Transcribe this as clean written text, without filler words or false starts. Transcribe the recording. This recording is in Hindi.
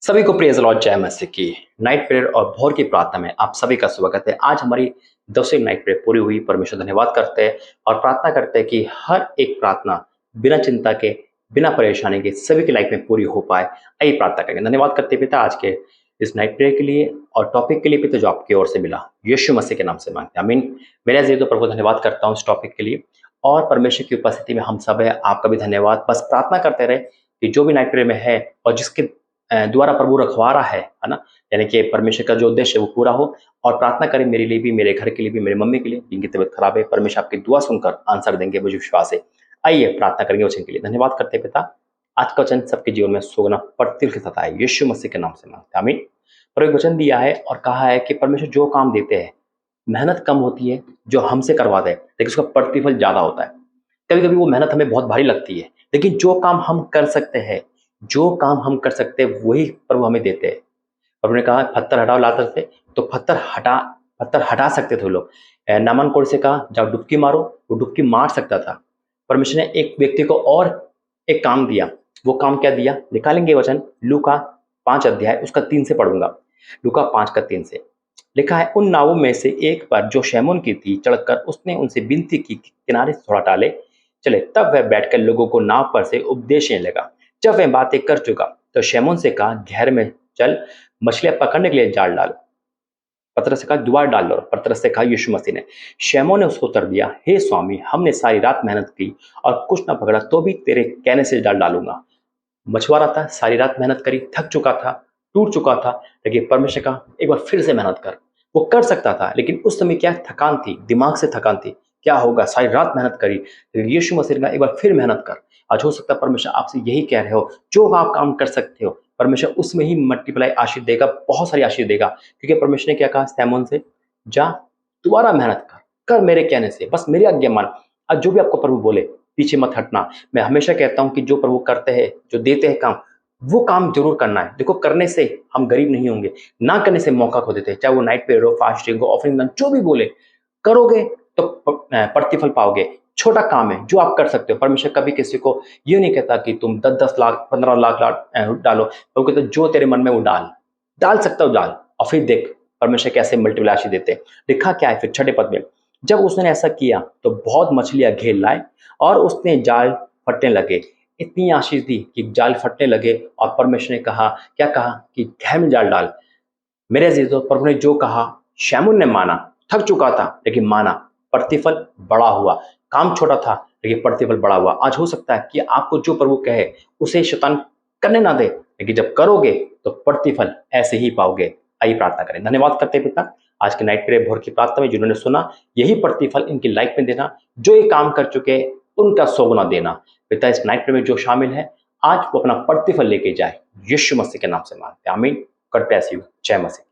सभी को प्रेज लॉर्ड जय मसीह की नाइट प्रेयर और भोर की प्रार्थना में आप सभी का स्वागत है। आज हमारी 10वीं नाइट प्रेयर पूरी हुई। परमेश्वर धन्यवाद करते हैं और प्रार्थना करते हैं कि हर एक प्रार्थना बिना चिंता के, बिना परेशानी के सभी की लाइफ में पूरी हो पाए। आइए प्रार्थना करेंगे। धन्यवाद करते पिता आज के इस नाइट प्रेयर के लिए और टॉपिक के लिए पिता जो आपकी ओर से मिला, यीशु मसीह के नाम से मांगते हैं, आमीन। मेरा जी तो प्रभु धन्यवाद करता हूँ इस टॉपिक के लिए और परमेश्वर की उपस्थिति में हम सब है, आपका भी धन्यवाद। बस प्रार्थना करते रहे कि जो भी नाइट प्रेयर में है और जिसके द्वारा प्रभु रखवा रहा है ना, यानी कि परमेश्वर का जो उद्देश्य है वो पूरा हो। और प्रार्थना करें मेरे लिए भी, मेरे घर के लिए भी, मेरी मम्मी के लिए जिनकी तबीयत खराब है। परमेश्वर आपकी दुआ सुनकर आंसर देंगे, मुझे विश्वास है। आइए प्रार्थना करेंगे वचन के लिए। धन्यवाद करते पिता, आज का वचन सबके जीवन में सोगना प्रतिल के साथ आए, यीशु मसीह के नाम से मांगते हैं, आमीन। पर एक वचन दिया है और कहा है कि परमेश्वर जो काम देते हैं, मेहनत कम होती है जो हमसे करवाते हैं, लेकिन उसका प्रतिफल ज्यादा होता है। कभी कभी वो मेहनत हमें बहुत भारी लगती है, लेकिन जो काम हम कर सकते हैं, जो काम हम कर सकते हैं वही प्रभु हमें देते हैं। प्रभु ने कहा पत्थर हटाओ लातर से, तो पत्थर हटा सकते थे वो लोग। नामान कोड़ से कहा जाओ डुबकी मारो, वो डुबकी मार सकता था। परमेश्वर ने एक व्यक्ति को और एक काम दिया। वो काम क्या दिया? निकालेंगे वचन लूका 5 अध्याय उसका 3 से पढ़ूंगा। लूका 5 का 3 से लिखा है, उन नावों में से एक पर जो शैमोन की थी चढ़कर उसने उनसे विनती की कि किनारे से थोड़ा टाले चले। तब वह बैठकर लोगों को नाव पर से उपदेश देने लगा। जब वह बातें कर चुका तो शैमोन से कहा, गहर में चल, मछलियां पकड़ने के लिए जाल डालो। पतरस से कहा, द्वार डाल लो। पतरस से कहा यीशु मसीह ने। शैमोन ने उसको उत्तर दिया, हे स्वामी, हमने सारी रात मेहनत की और कुछ ना पकड़ा, तो भी तेरे कहने से जाल डालूंगा। मछुआरा था, सारी रात मेहनत करी, थक चुका था, टूट चुका था, लेकिन परमेश्वर का एक बार फिर से मेहनत कर। वो कर सकता था, लेकिन उस समय क्या थकान थी, दिमाग से थकान थी। क्या होगा, सारी रात मेहनत करी, लेकिन यीशु मसीह ने एक बार फिर मेहनत कर। आज हो सकता है परमेश्वर आपसे यही कह रहे हो, जो आप काम कर सकते हो परमेश्वर उसमें ही मल्टीप्लाई आशीष देगा, बहुत सारी आशीष देगा। क्योंकि परमेश्वर ने क्या कहा सैमोन से, जा दोबारा मेहनत कर, कर मेरे कहने से, बस मेरी आज्ञा मान। आज जो भी आपको प्रभु बोले पीछे मत हटना। मैं हमेशा कहता हूं कि जो प्रभु करते हैं, जो देते हैं काम, वो काम जरूर करना है। देखो करने से हम गरीब नहीं होंगे, ना करने से मौका खो देते हैं। चाहे वो नाइट पे हो, फास्टिंग हो, ऑफरिंग, जो भी बोले, करोगे तो प्रतिफल पाओगे। छोटा काम है जो आप कर सकते हो। परमेश्वर कभी किसी को ये नहीं कहता कि तुम 10-10 लाख 15 लाख डालो। वो कहते जो तेरे मन में वो डाल सकता हो डाल, और फिर देख परमेश्वर कैसे मल्टीप्लाई आशीष देते हैं। लिखा क्या है फिर 6 पद में, जब उसने ऐसा किया तो बहुत मछलियां घेर लाए और उसने जाल फटने लगे। इतनी आशीष दी कि जाल फटने लगे और परमेश्वर ने कहा, क्या कहा कि गहरे में जाल डाल। मेरे अजीजों, प्रभु ने जो कहा शैमुन ने माना। थक चुका था लेकिन माना, प्रतिफल बड़ा हुआ। काम छोटा था लेकिन प्रतिफल बड़ा हुआ। आज हो सकता है कि आपको जो प्रभु कहे उसे शैतान करने ना दे, लेकिन जब करोगे तो प्रतिफल ऐसे ही पाओगे। आइए प्रार्थना करें। धन्यवाद करते हैं पिता आज के नाइट प्रेयर भोर की प्रार्थना में जिन्होंने सुना, यही प्रतिफल इनकी लाइफ में देना। जो ये काम कर चुके उनका सौगुना देना। पिता इस नाइट प्रेयर में जो शामिल है आज वो अपना प्रतिफल लेके जाए, यीशु मसीह के नाम से मांगते हैं, आमीन। God bless you. जय मसीह।